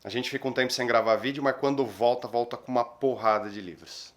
A gente fica um tempo sem gravar vídeo, mas quando volta, volta com uma porrada de livros.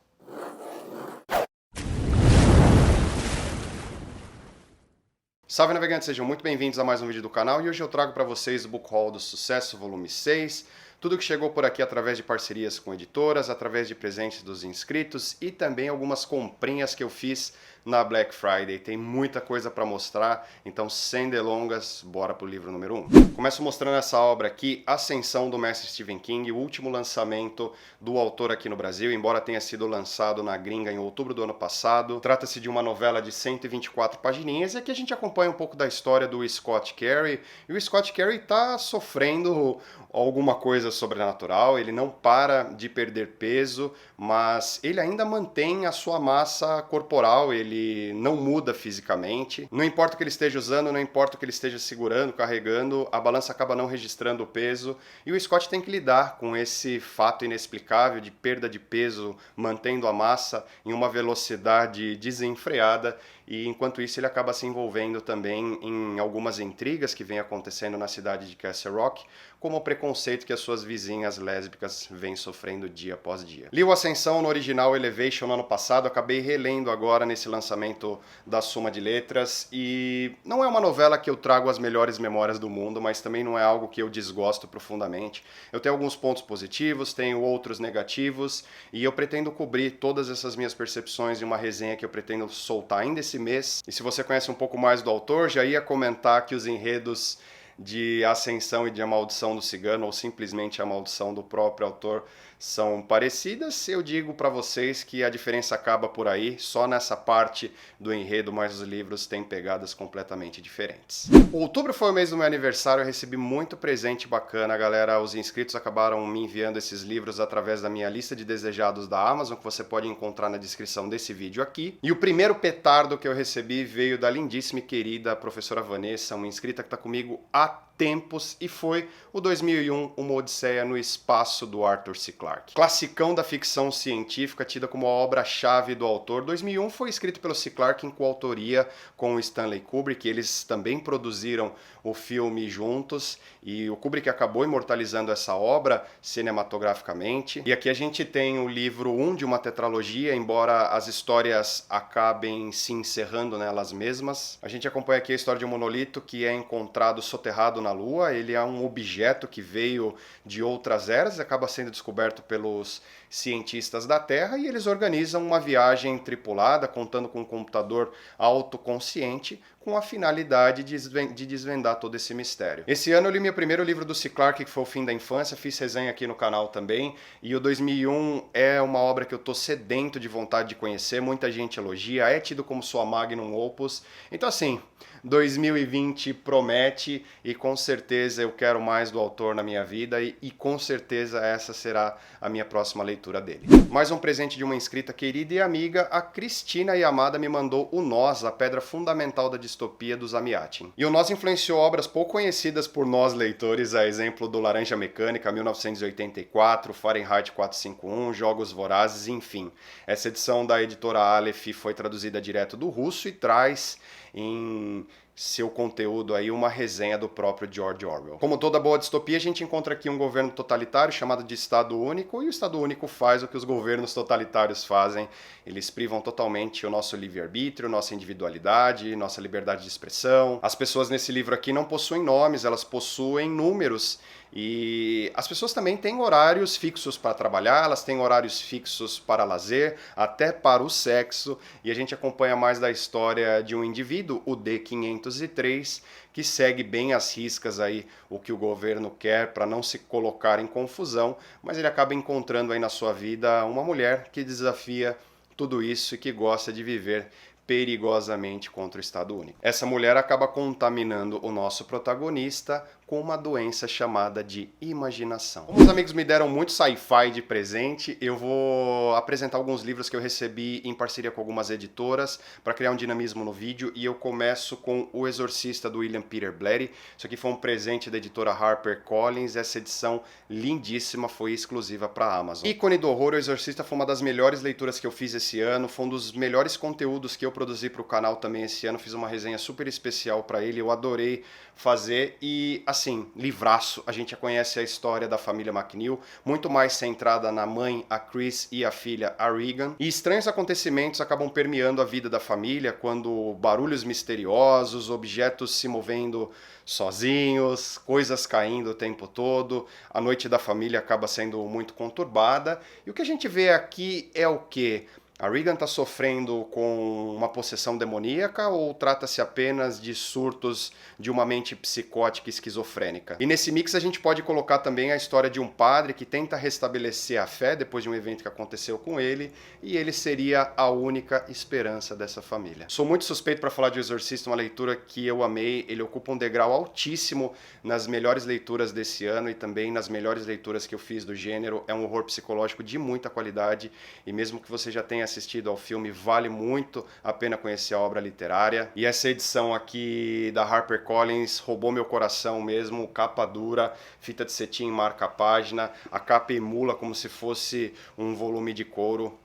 Salve navegantes, sejam muito bem-vindos a mais um vídeo do canal e hoje eu trago para vocês o Book Haul do Sucesso, volume 6. Tudo que chegou por aqui através de parcerias com editoras, através de presentes dos inscritos e também algumas comprinhas que eu fiz na Black Friday. Tem muita coisa para mostrar, então sem delongas, bora pro livro número 1. Começo mostrando essa obra aqui, Ascensão do Mestre Stephen King, o último lançamento do autor aqui no Brasil, embora tenha sido lançado na gringa em outubro do ano passado. Trata-se de uma novela de 124 pagininhas e aqui a gente acompanha um pouco da história do Scott Carey. E o Scott Carey está sofrendo alguma coisa sobrenatural, ele não para de perder peso, mas ele ainda mantém a sua massa corporal, ele não muda fisicamente. Não importa o que ele esteja usando, não importa o que ele esteja segurando, carregando, a balança acaba não registrando o peso. E o Scott tem que lidar com esse fato inexplicável de perda de peso, mantendo a massa em uma velocidade desenfreada. E enquanto isso ele acaba se envolvendo também em algumas intrigas que vêm acontecendo na cidade de Castle Rock, como o preconceito que as suas vizinhas lésbicas vêm sofrendo dia após dia. Li o Ascensão no original Elevation no ano passado, acabei relendo agora nesse lançamento da Suma de Letras, e não é uma novela que eu trago as melhores memórias do mundo, mas também não é algo que eu desgosto profundamente. Eu tenho alguns pontos positivos, tenho outros negativos, e eu pretendo cobrir todas essas minhas percepções em uma resenha que eu pretendo soltar ainda esse mês. E se você conhece um pouco mais do autor, já ia comentar que os enredos de Ascensão e de A Maldição do Cigano, ou simplesmente A Maldição do próprio autor, são parecidas. Eu digo para vocês que a diferença acaba por aí, só nessa parte do enredo, mas os livros têm pegadas completamente diferentes. Outubro foi o mês do meu aniversário, eu recebi muito presente bacana, galera. Os inscritos acabaram me enviando esses livros através da minha lista de desejados da Amazon, que você pode encontrar na descrição desse vídeo aqui. E o primeiro petardo que eu recebi veio da lindíssima e querida professora Vanessa, uma inscrita que está comigo há tempos, e foi o 2001, Uma Odisseia no Espaço, do Arthur C. Clarke. Classicão da ficção científica, tida como a obra-chave do autor. 2001 foi escrito pelo C. Clarke em coautoria com o Stanley Kubrick, eles também produziram o filme juntos, e o Kubrick acabou imortalizando essa obra cinematograficamente. E aqui a gente tem o livro 1 de uma tetralogia, embora as histórias acabem se encerrando nelas mesmas. A gente acompanha aqui a história de um monolito que é encontrado soterrado na Lua. Ele é um objeto que veio de outras eras, acaba sendo descoberto pelos cientistas da Terra, e eles organizam uma viagem tripulada, contando com um computador autoconsciente, com a finalidade de desvendar todo esse mistério. Esse ano eu li meu primeiro livro do C. Clarke, que foi O Fim da Infância, fiz resenha aqui no canal também, e o 2001 é uma obra que eu tô sedento de vontade de conhecer, muita gente elogia, é tido como sua magnum opus, então assim, 2020 promete, e com certeza eu quero mais do autor na minha vida, e com certeza essa será a minha próxima leitura dele. Mais um presente de uma inscrita querida e amiga, a Cristina Yamada me mandou o Nós, a pedra fundamental da distopia do Zamiatin. E o Nós influenciou obras pouco conhecidas por nós leitores, a exemplo do Laranja Mecânica, 1984, Fahrenheit 451, Jogos Vorazes, enfim. Essa edição da editora Aleph foi traduzida direto do russo e traz em seu conteúdo aí uma resenha do próprio George Orwell. Como toda boa distopia, a gente encontra aqui um governo totalitário chamado de Estado Único, e o Estado Único faz o que os governos totalitários fazem. Eles privam totalmente o nosso livre-arbítrio, nossa individualidade, nossa liberdade de expressão. As pessoas nesse livro aqui não possuem nomes, elas possuem números. E as pessoas também têm horários fixos para trabalhar, elas têm horários fixos para lazer, até para o sexo, e a gente acompanha mais da história de um indivíduo, o D503, que segue bem às riscas aí o que o governo quer para não se colocar em confusão, mas ele acaba encontrando aí na sua vida uma mulher que desafia tudo isso e que gosta de viver perigosamente contra o Estado Único. Essa mulher acaba contaminando o nosso protagonista com uma doença chamada de imaginação. Como os amigos me deram muito sci-fi de presente, eu vou apresentar alguns livros que eu recebi em parceria com algumas editoras para criar um dinamismo no vídeo, e eu começo com O Exorcista, do William Peter Blatty. Isso aqui foi um presente da editora HarperCollins, essa edição lindíssima foi exclusiva para a Amazon. Ícone do horror, O Exorcista foi uma das melhores leituras que eu fiz esse ano, foi um dos melhores conteúdos que eu produzi para o canal também esse ano, fiz uma resenha super especial para ele, eu adorei fazer, e assim, livraço. A gente já conhece a história da família McNeil, muito mais centrada na mãe, a Chris, e a filha, a Regan. E estranhos acontecimentos acabam permeando a vida da família, quando barulhos misteriosos, objetos se movendo sozinhos, coisas caindo o tempo todo, a noite da família acaba sendo muito conturbada. E o que a gente vê aqui é o quê? A Regan está sofrendo com uma possessão demoníaca ou trata-se apenas de surtos de uma mente psicótica e esquizofrênica? E nesse mix a gente pode colocar também a história de um padre que tenta restabelecer a fé depois de um evento que aconteceu com ele, e ele seria a única esperança dessa família. Sou muito suspeito para falar de O Exorcista, uma leitura que eu amei. Ele ocupa um degrau altíssimo nas melhores leituras desse ano e também nas melhores leituras que eu fiz do gênero. É um horror psicológico de muita qualidade, e mesmo que você já tenha assistido ao filme, vale muito a pena conhecer a obra literária. E essa edição aqui da HarperCollins roubou meu coração mesmo, capa dura, fita de cetim, marca-página, a capa emula como se fosse um volume de couro.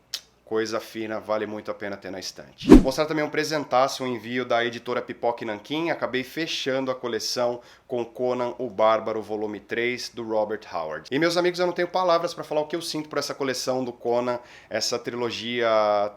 Coisa fina, vale muito a pena ter na estante. Vou mostrar também um presentaço, um envio da editora Pipoca e Nanquim. Acabei fechando a coleção com Conan o Bárbaro, volume 3, do Robert Howard. E meus amigos, eu não tenho palavras para falar o que eu sinto por essa coleção do Conan. Essa trilogia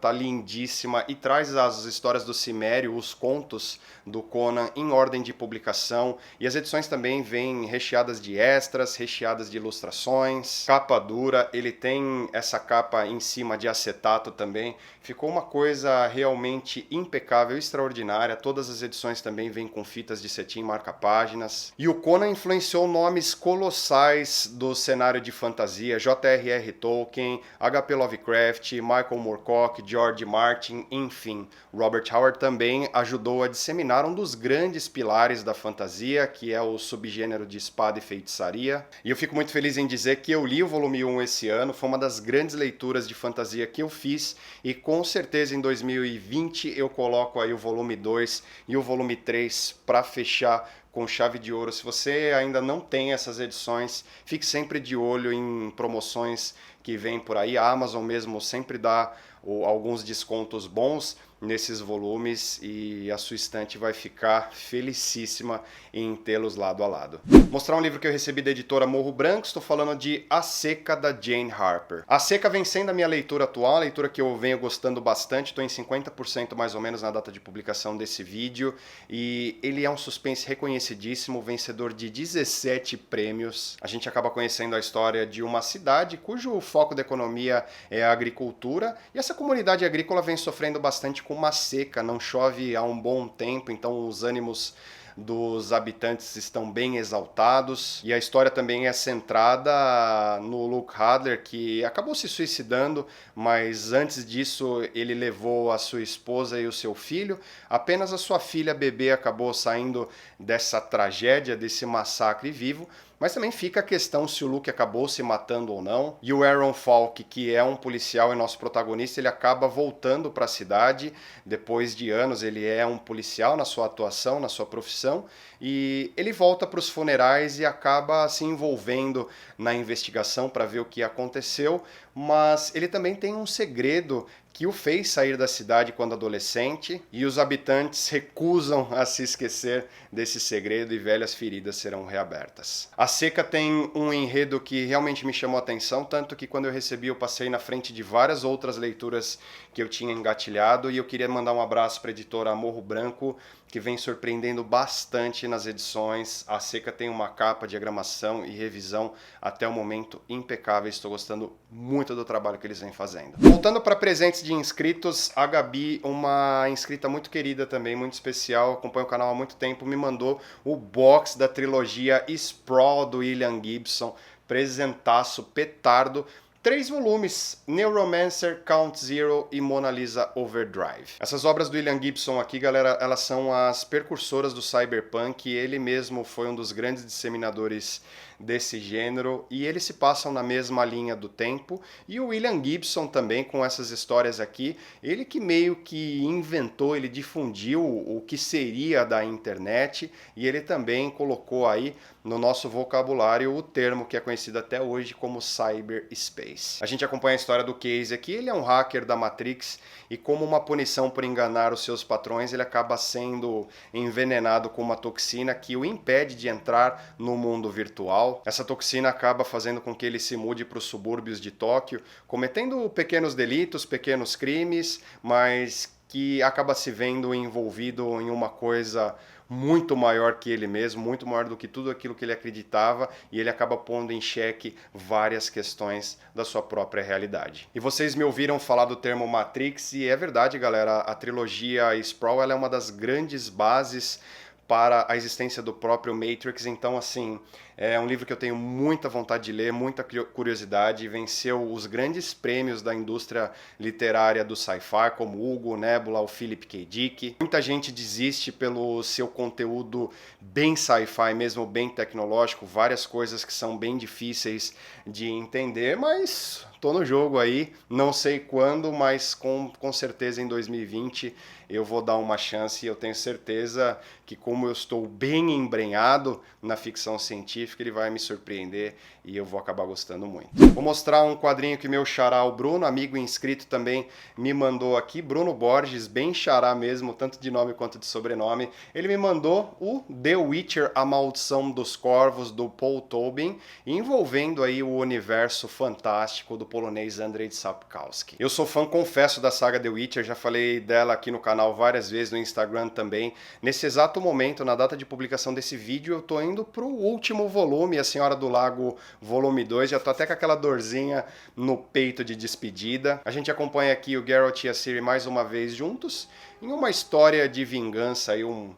tá lindíssima e traz as histórias do Cimério, os contos do Conan em ordem de publicação. E as edições também vêm recheadas de extras, recheadas de ilustrações. Capa dura, ele tem essa capa em cima de acetato também. Ficou uma coisa realmente impecável, extraordinária. Todas as edições também vêm com fitas de cetim, marca-páginas. E o Conan influenciou nomes colossais do cenário de fantasia: J.R.R. Tolkien, H.P. Lovecraft, Michael Moorcock, George Martin, enfim. Robert Howard também ajudou a disseminar um dos grandes pilares da fantasia, que é o subgênero de espada e feitiçaria. E eu fico muito feliz em dizer que eu li o volume 1 esse ano. Foi uma das grandes leituras de fantasia que eu fiz, e com certeza em 2020 eu coloco aí o volume 2 e o volume 3 para fechar com chave de ouro. Se você ainda não tem essas edições, fique sempre de olho em promoções que vêm por aí. A Amazon mesmo sempre dá alguns descontos bons nesses volumes, e a sua estante vai ficar felicíssima em tê-los lado a lado. Mostrar um livro que eu recebi da editora Morro Branco. Estou falando de A Seca, da Jane Harper. A Seca vem sendo a minha leitura atual, a leitura que eu venho gostando bastante. Estou em 50% mais ou menos na data de publicação desse vídeo, e ele é um suspense reconhecidíssimo, vencedor de 17 prêmios. A gente acaba conhecendo a história de uma cidade cujo foco da economia é a agricultura, e essa comunidade agrícola vem sofrendo bastante com uma seca. Não chove há um bom tempo, então os ânimos dos habitantes estão bem exaltados. E a história também é centrada no Luke Hadler, que acabou se suicidando, mas antes disso ele levou a sua esposa e o seu filho. Apenas a sua filha bebê acabou saindo dessa tragédia, desse massacre vivo. Mas também fica a questão se o Luke acabou se matando ou não. E o Aaron Falk, que é um policial e nosso protagonista, ele acaba voltando para a cidade. Depois de anos, ele é um policial na sua atuação, na sua profissão. E ele volta para os funerais e acaba se envolvendo na investigação para ver o que aconteceu. Mas ele também tem um segredo que o fez sair da cidade quando adolescente, e os habitantes recusam a se esquecer desse segredo, e velhas feridas serão reabertas. A Seca tem um enredo que realmente me chamou a atenção, tanto que quando eu recebi eu passei na frente de várias outras leituras que eu tinha engatilhado, e eu queria mandar um abraço para a editora Morro Branco, que vem surpreendendo bastante nas edições. A Seca tem uma capa, diagramação e revisão até o momento impecável. Estou gostando muito do trabalho que eles vêm fazendo. Voltando para presentes de inscritos, a Gabi, uma inscrita muito querida também, muito especial, acompanha o canal há muito tempo, me mandou o box da trilogia Sprawl do William Gibson, presentaço, petardo. 3 volumes, Neuromancer, Count Zero e Mona Lisa Overdrive. Essas obras do William Gibson aqui, galera, elas são as precursoras do cyberpunk, e ele mesmo foi um dos grandes disseminadores desse gênero, e eles se passam na mesma linha do tempo. E o William Gibson também, com essas histórias aqui, ele que meio que inventou, ele difundiu o que seria da internet, e ele também colocou aí no nosso vocabulário o termo que é conhecido até hoje como cyberspace. A gente acompanha a história do Casey aqui, ele é um hacker da Matrix e como uma punição por enganar os seus patrões, ele acaba sendo envenenado com uma toxina que o impede de entrar no mundo virtual. Essa toxina acaba fazendo com que ele se mude para os subúrbios de Tóquio, cometendo pequenos delitos, pequenos crimes, mas que acaba se vendo envolvido em uma coisa muito maior que ele mesmo, muito maior do que tudo aquilo que ele acreditava, e ele acaba pondo em xeque várias questões da sua própria realidade. E vocês me ouviram falar do termo Matrix, e é verdade, galera, a trilogia Sprawl ela é uma das grandes bases para a existência do próprio Matrix, então assim, é um livro que eu tenho muita vontade de ler, muita curiosidade, venceu os grandes prêmios da indústria literária do sci-fi, como Hugo, Nebula, o Philip K. Dick. Muita gente desiste pelo seu conteúdo bem sci-fi, mesmo bem tecnológico, várias coisas que são bem difíceis de entender, mas tô no jogo aí, não sei quando, mas com certeza em 2020 eu vou dar uma chance e eu tenho certeza que como eu estou bem embrenhado na ficção científica, ele vai me surpreender e eu vou acabar gostando muito. Vou mostrar um quadrinho que meu xará, o Bruno, amigo inscrito também, me mandou aqui, Bruno Borges, bem xará mesmo, tanto de nome quanto de sobrenome. Ele me mandou o The Witcher, A Maldição dos Corvos, do Paul Tobin, envolvendo aí o universo fantástico do polonês Andrzej Sapkowski. Eu sou fã, confesso, da saga The Witcher, já falei dela aqui no canal várias vezes, no Instagram também. Nesse exato momento, na data de publicação desse vídeo, eu tô indo pro último volume, A Senhora do Lago, volume 2, já tô até com aquela dorzinha no peito de despedida. A gente acompanha aqui o Geralt e a Ciri mais uma vez juntos, em uma história de vingança e um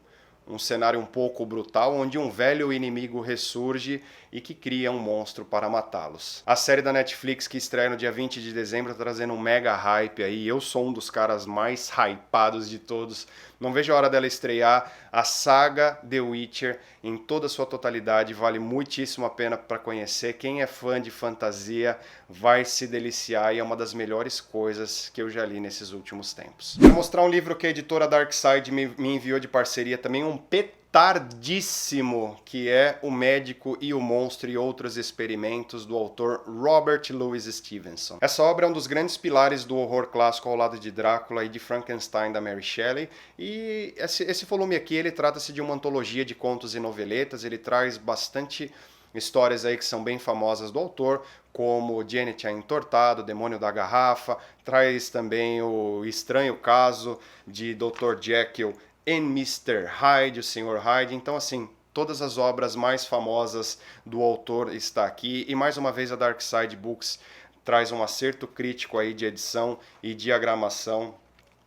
cenário um pouco brutal, onde um velho inimigo ressurge e que cria um monstro para matá-los. A série da Netflix que estreia no dia 20 de dezembro tá trazendo um mega hype aí, eu sou um dos caras mais hypados de todos, não vejo a hora dela estrear. A saga The Witcher em toda a sua totalidade vale muitíssimo a pena para conhecer. Quem é fã de fantasia vai se deliciar e é uma das melhores coisas que eu já li nesses últimos tempos. Vou mostrar um livro que a editora Darkside me enviou de parceria também, um petardíssimo, que é O Médico e o Monstro e Outros Experimentos, do autor Robert Louis Stevenson. Essa obra é um dos grandes pilares do horror clássico ao lado de Drácula e de Frankenstein, da Mary Shelley, e esse volume aqui, ele trata-se de uma antologia de contos e noveletas, ele traz bastante histórias aí que são bem famosas do autor, como Janet a Entortada, O Demônio da Garrafa, traz também o estranho caso de Dr. Jekyll e Mr. Hyde, o Sr. Hyde. Então, assim, todas as obras mais famosas do autor está aqui. E mais uma vez a Darkside Books traz um acerto crítico aí de edição e diagramação.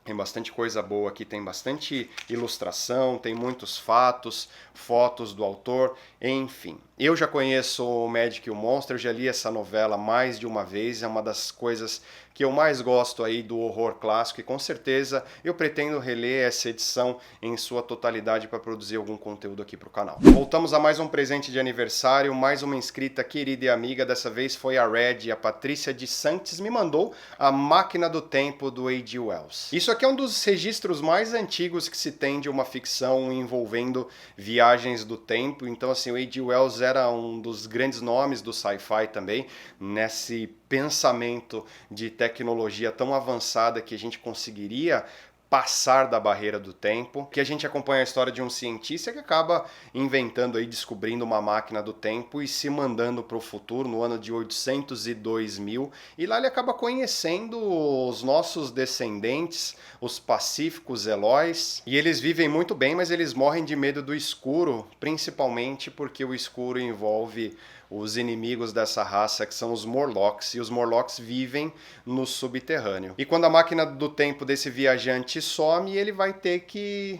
Tem bastante coisa boa aqui, tem bastante ilustração, tem muitos fatos, fotos do autor, enfim. Eu já conheço o Magic e o Monster, já li essa novela mais de uma vez, é uma das coisas que eu mais gosto aí do horror clássico e com certeza eu pretendo reler essa edição em sua totalidade para produzir algum conteúdo aqui para o canal. Voltamos a mais um presente de aniversário, mais uma inscrita querida e amiga, dessa vez foi a Red, a Patrícia de Santos, me mandou A Máquina do Tempo, do H.G. Wells. Isso aqui é um dos registros mais antigos que se tem de uma ficção envolvendo viagens do tempo, então assim, o H.G. Wells era um dos grandes nomes do sci-fi também, nesse pensamento de tecnologia tão avançada que a gente conseguiria passar da barreira do tempo, que a gente acompanha a história de um cientista que acaba inventando aí, descobrindo uma máquina do tempo e se mandando para o futuro no ano de 802.000, e lá ele acaba conhecendo os nossos descendentes, os pacíficos Elóis, e eles vivem muito bem, mas eles morrem de medo do escuro, principalmente porque o escuro envolve os inimigos dessa raça, que são os Morlocks, e os Morlocks vivem no subterrâneo. E quando a máquina do tempo desse viajante some, ele vai ter que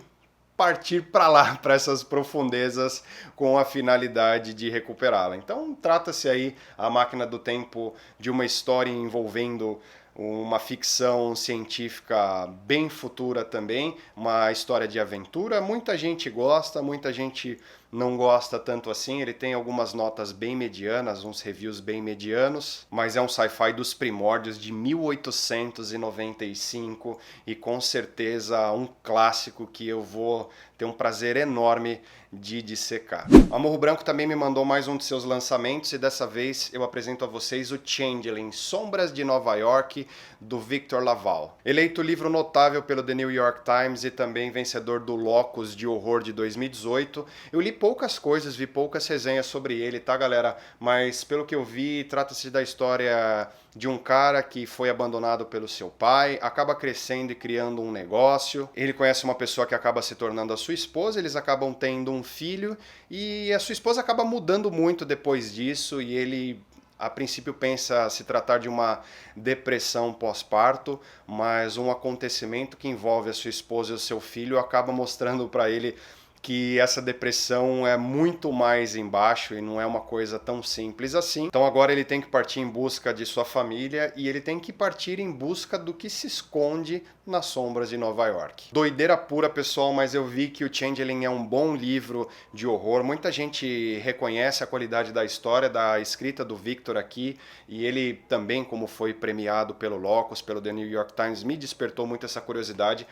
partir para lá, para essas profundezas, com a finalidade de recuperá-la. Então trata-se aí, a máquina do tempo, de uma história envolvendo uma ficção científica bem futura também, uma história de aventura. Muita gente gosta, muita gente não gosta tanto assim, ele tem algumas notas bem medianas, uns reviews bem medianos, mas é um sci-fi dos primórdios de 1895 e com certeza um clássico que eu vou ter um prazer enorme de dissecar. A Morro Branco também me mandou mais um de seus lançamentos e dessa vez eu apresento a vocês o Changeling, Sombras de Nova York, do Victor LaValle. Eleito livro notável pelo The New York Times e também vencedor do Locus de Horror de 2018, eu li poucas coisas, vi poucas resenhas sobre ele, tá galera? Mas pelo que eu vi, trata-se da história de um cara que foi abandonado pelo seu pai, acaba crescendo e criando um negócio, ele conhece uma pessoa que acaba se tornando a sua esposa, eles acabam tendo um filho e a sua esposa acaba mudando muito depois disso e ele a princípio pensa se tratar de uma depressão pós-parto, mas um acontecimento que envolve a sua esposa e o seu filho acaba mostrando para ele que essa depressão é muito mais embaixo e não é uma coisa tão simples assim. Então agora ele tem que partir em busca de sua família e ele tem que partir em busca do que se esconde nas sombras de Nova York. Doideira pura, pessoal, mas eu vi que o Changeling é um bom livro de horror. Muita gente reconhece a qualidade da história, da escrita do Victor aqui, e ele também, como foi premiado pelo Locus, pelo The New York Times, me despertou muito essa curiosidade.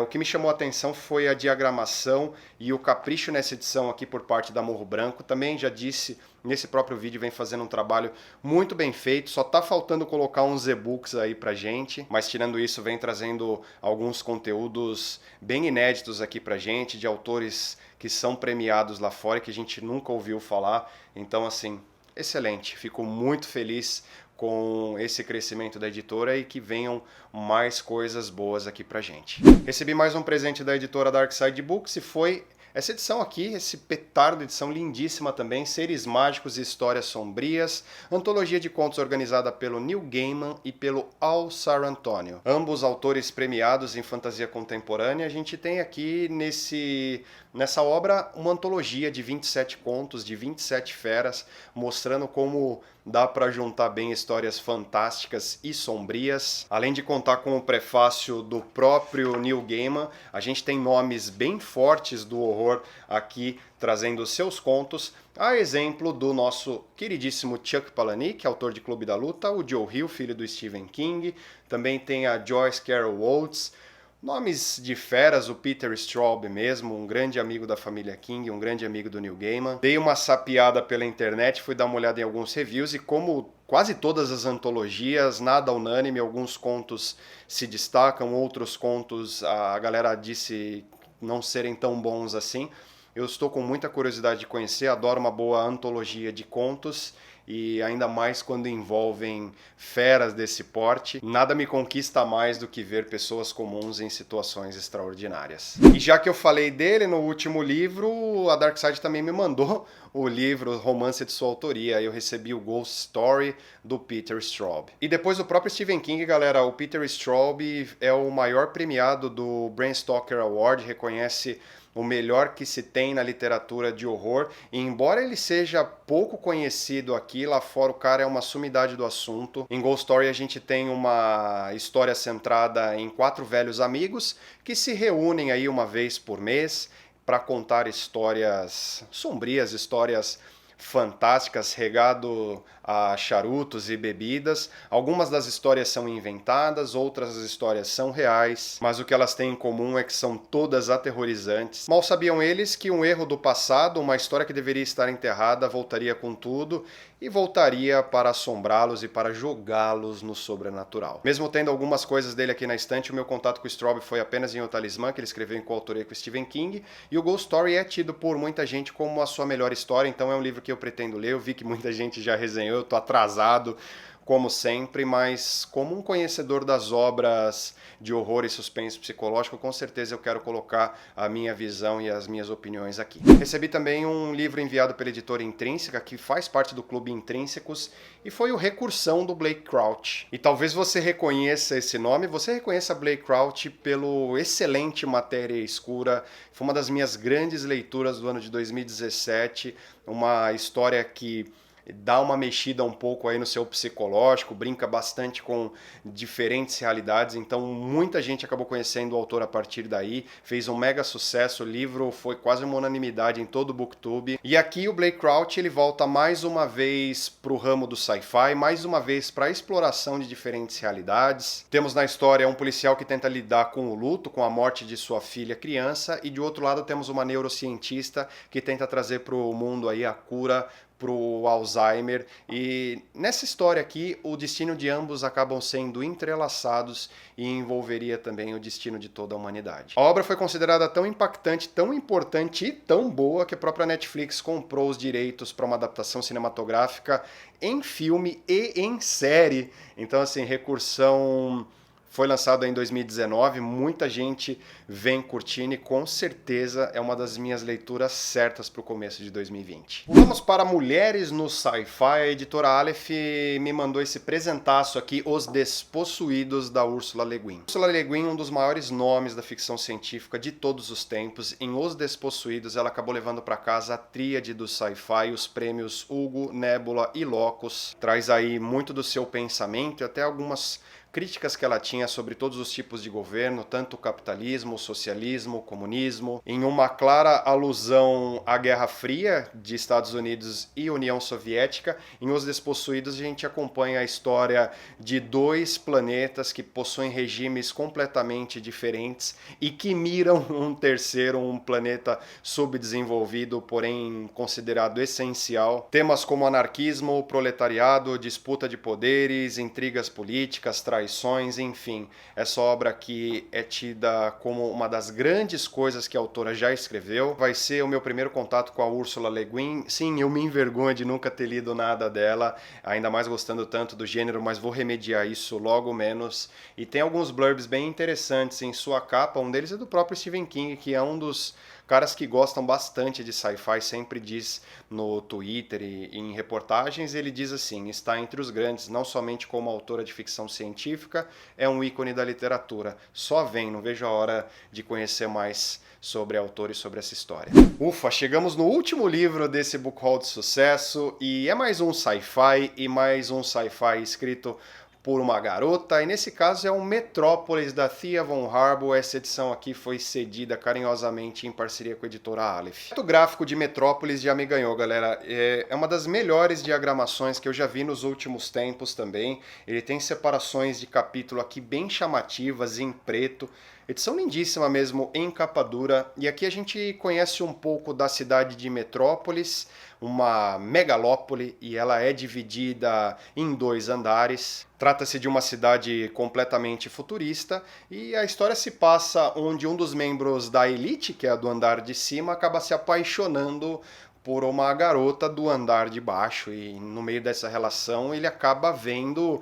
O que me chamou a atenção foi a diagramação e o capricho nessa edição aqui por parte da Morro Branco. Também já disse, nesse próprio vídeo vem fazendo um trabalho muito bem feito, só tá faltando colocar uns e-books aí pra gente, mas tirando isso vem trazendo alguns conteúdos bem inéditos aqui pra gente, de autores que são premiados lá fora e que a gente nunca ouviu falar. Então assim, excelente, fico muito feliz com esse crescimento da editora e que venham mais coisas boas aqui pra gente. Recebi mais um presente da editora Dark Side Books e foi essa edição aqui, esse petardo de edição lindíssima também, Seres Mágicos e Histórias Sombrias, antologia de contos organizada pelo Neil Gaiman e pelo Al Sarantônio. Ambos autores premiados em fantasia contemporânea. A gente tem aqui nessa obra uma antologia de 27 contos, de 27 feras, mostrando como dá para juntar bem histórias fantásticas e sombrias. Além de contar com o prefácio do próprio Neil Gaiman, a gente tem nomes bem fortes do horror aqui trazendo seus contos, a exemplo do nosso queridíssimo Chuck Palahniuk, autor de Clube da Luta, o Joe Hill, filho do Stephen King, também tem a Joyce Carol Oates, nomes de feras, o Peter Straub mesmo, um grande amigo da família King, um grande amigo do Neil Gaiman. Dei uma sapiada pela internet, fui dar uma olhada em alguns reviews e como quase todas as antologias, nada unânime, alguns contos se destacam, outros contos a galera disse não serem tão bons assim. Eu estou com muita curiosidade de conhecer, adoro uma boa antologia de contos e ainda mais quando envolvem feras desse porte. Nada me conquista mais do que ver pessoas comuns em situações extraordinárias. E já que eu falei dele no último livro, a Dark Side também me mandou o livro Romance de sua autoria. Eu recebi o Ghost Story do Peter Straub. E depois do próprio Stephen King, galera, o Peter Straub é o maior premiado do Bram Stoker Award, reconhece o melhor que se tem na literatura de horror, e embora ele seja pouco conhecido aqui, lá fora o cara é uma sumidade do assunto. Em Ghost Story a gente tem uma história centrada em 4 velhos amigos que se reúnem aí uma vez por mês para contar histórias sombrias, histórias fantásticas, regado a charutos e bebidas. Algumas das histórias são inventadas, outras das histórias são reais, mas o que elas têm em comum é que são todas aterrorizantes. Mal sabiam eles que um erro do passado, uma história que deveria estar enterrada, voltaria com tudo e voltaria para assombrá-los e para jogá-los no sobrenatural. Mesmo tendo algumas coisas dele aqui na estante, o meu contato com o Straub foi apenas em O Talismã, que ele escreveu em coautoria com Stephen King, e o Ghost Story é tido por muita gente como a sua melhor história, então é um livro que eu pretendo ler. Eu vi que muita gente já resenhou, eu tô atrasado, como sempre, mas como um conhecedor das obras de horror e suspense psicológico, com certeza eu quero colocar a minha visão e as minhas opiniões aqui. Recebi também um livro enviado pela editora Intrínseca, que faz parte do Clube Intrínsecos, e foi o Recursão do Blake Crouch. E talvez você reconheça esse nome, você reconheça Blake Crouch pelo excelente Matéria Escura, foi uma das minhas grandes leituras do ano de 2017, uma história que dá uma mexida um pouco aí no seu psicológico, brinca bastante com diferentes realidades, então muita gente acabou conhecendo o autor a partir daí, fez um mega sucesso, o livro foi quase uma unanimidade em todo o BookTube. E aqui o Blake Crouch ele volta mais uma vez para o ramo do sci-fi, mais uma vez para a exploração de diferentes realidades. Temos na história um policial que tenta lidar com o luto, com a morte de sua filha criança, e de outro lado temos uma neurocientista que tenta trazer para o mundo aí a cura para o Alzheimer, e nessa história aqui o destino de ambos acabam sendo entrelaçados e envolveria também o destino de toda a humanidade. A obra foi considerada tão impactante, tão importante e tão boa que a própria Netflix comprou os direitos para uma adaptação cinematográfica em filme e em série. Então assim, Recursão foi lançado em 2019, muita gente vem curtindo e com certeza é uma das minhas leituras certas para o começo de 2020. Vamos para Mulheres no Sci-Fi. A editora Aleph me mandou esse presentaço aqui, Os Despossuídos, da Ursula Le Guin. Ursula Le Guin, um dos maiores nomes da ficção científica de todos os tempos. Em Os Despossuídos, ela acabou levando para casa a tríade do sci-fi, os prêmios Hugo, Nebula e Locus. Traz aí muito do seu pensamento e até algumas críticas que ela tinha sobre todos os tipos de governo, tanto o capitalismo, o socialismo, o comunismo, em uma clara alusão à Guerra Fria de Estados Unidos e União Soviética. Em Os Despossuídos a gente acompanha a história de dois planetas que possuem regimes completamente diferentes e que miram um terceiro, um planeta subdesenvolvido, porém considerado essencial. Temas como anarquismo, proletariado, disputa de poderes, intrigas políticas, traições, enfim, essa obra aqui é tida como uma das grandes coisas que a autora já escreveu. Vai ser o meu primeiro contato com a Ursula Le Guin. Sim, eu me envergonho de nunca ter lido nada dela, ainda mais gostando tanto do gênero, mas vou remediar isso logo menos. E tem alguns blurbs bem interessantes em sua capa, um deles é do próprio Stephen King, que é um dos caras que gostam bastante de sci-fi, sempre diz no Twitter e em reportagens, ele diz assim, está entre os grandes, não somente como autora de ficção científica, é um ícone da literatura. Só vem, não vejo a hora de conhecer mais sobre a autora e sobre essa história. Ufa, chegamos no último livro desse book haul de sucesso, e é mais um sci-fi, e mais um sci-fi escrito por uma garota, e nesse caso é o Metrópolis, da Thea von Harbour. Essa edição aqui foi cedida carinhosamente em parceria com a editora Aleph. O gráfico de Metrópolis já me ganhou, galera. É uma das melhores diagramações que eu já vi nos últimos tempos também. Ele tem separações de capítulo aqui bem chamativas, em preto. Edição lindíssima mesmo, em capa dura. E aqui a gente conhece um pouco da cidade de Metrópolis, uma megalópole, e ela é dividida em 2 andares. Trata-se de uma cidade completamente futurista, e a história se passa onde um dos membros da elite, que é a do andar de cima, acaba se apaixonando por uma garota do andar de baixo, e no meio dessa relação ele acaba vendo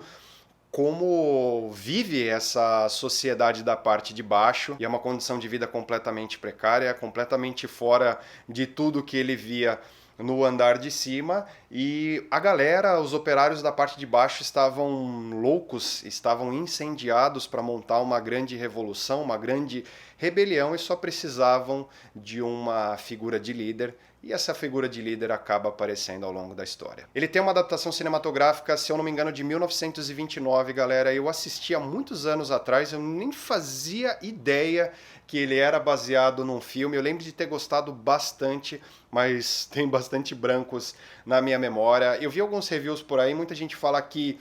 como vive essa sociedade da parte de baixo, e é uma condição de vida completamente precária, completamente fora de tudo que ele via no andar de cima, e a galera, os operários da parte de baixo estavam loucos, estavam incendiados para montar uma grande revolução, uma grande rebelião, e só precisavam de uma figura de líder, e essa figura de líder acaba aparecendo ao longo da história. Ele tem uma adaptação cinematográfica, se eu não me engano, de 1929, galera. Eu assisti há muitos anos atrás, eu nem fazia ideia que ele era baseado num filme. Eu lembro de ter gostado bastante, mas tem bastante brancos na minha memória. Eu vi alguns reviews por aí, muita gente fala que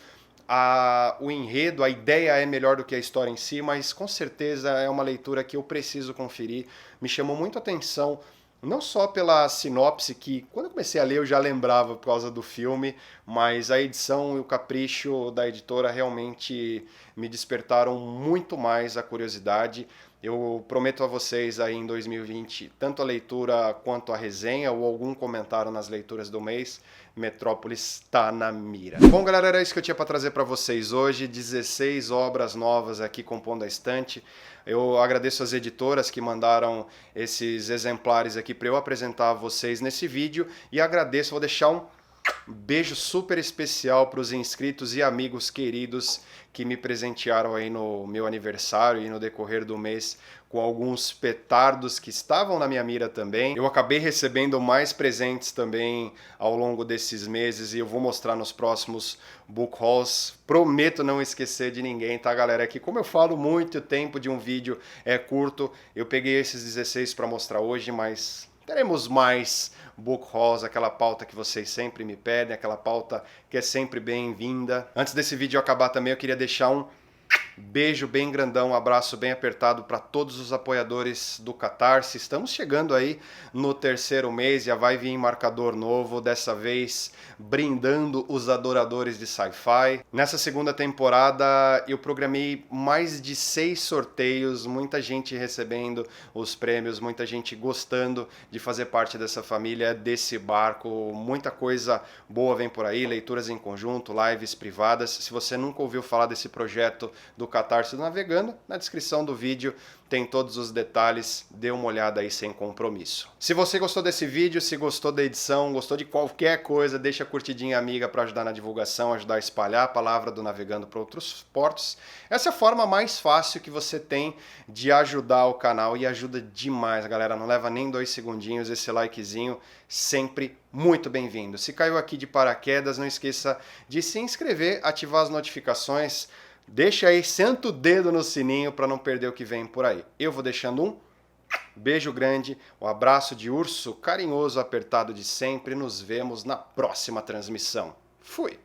o enredo, a ideia é melhor do que a história em si, mas com certeza é uma leitura que eu preciso conferir. Me chamou muito a atenção, não só pela sinopse, que quando eu comecei a ler eu já lembrava por causa do filme, mas a edição e o capricho da editora realmente me despertaram muito mais a curiosidade. Eu prometo a vocês aí em 2020, tanto a leitura quanto a resenha ou algum comentário nas leituras do mês, Metrópolis está na mira. Bom, galera, era isso que eu tinha para trazer para vocês hoje, 16 obras novas aqui compondo a estante. Eu agradeço as editoras que mandaram esses exemplares aqui para eu apresentar a vocês nesse vídeo, e agradeço, vou deixar um Beijo super especial para os inscritos e amigos queridos que me presentearam aí no meu aniversário e no decorrer do mês com alguns petardos que estavam na minha mira também. Eu acabei recebendo mais presentes também ao longo desses meses e eu vou mostrar nos próximos book hauls. Prometo não esquecer de ninguém, tá, galera? Aqui, como eu falo muito, o tempo de um vídeo é curto. Eu peguei esses 16 para mostrar hoje, mas teremos mais book hauls, aquela pauta que vocês sempre me pedem, aquela pauta que é sempre bem-vinda. Antes desse vídeo acabar também, eu queria deixar um beijo bem grandão, um abraço bem apertado para todos os apoiadores do Catarse. Estamos chegando aí no terceiro mês, já vai vir marcador novo, dessa vez brindando os adoradores de sci-fi. Nessa segunda temporada eu programei mais de 6 sorteios, muita gente recebendo os prêmios, muita gente gostando de fazer parte dessa família, desse barco. Muita coisa boa vem por aí, leituras em conjunto, lives privadas. Se você nunca ouviu falar desse projeto do Catarse do Navegando, na descrição do vídeo tem todos os detalhes, dê uma olhada aí sem compromisso. Se você gostou desse vídeo, se gostou da edição, gostou de qualquer coisa, deixa a curtidinha amiga para ajudar na divulgação, ajudar a espalhar a palavra do Navegando para outros portos. Essa é a forma mais fácil que você tem de ajudar o canal e ajuda demais, galera. Não leva nem 2 segundinhos, esse likezinho sempre muito bem-vindo. Se caiu aqui de paraquedas, não esqueça de se inscrever, ativar as notificações. Deixa aí, senta o dedo no sininho para não perder o que vem por aí. Eu vou deixando um beijo grande, um abraço de urso carinhoso apertado de sempre. Nos vemos na próxima transmissão. Fui!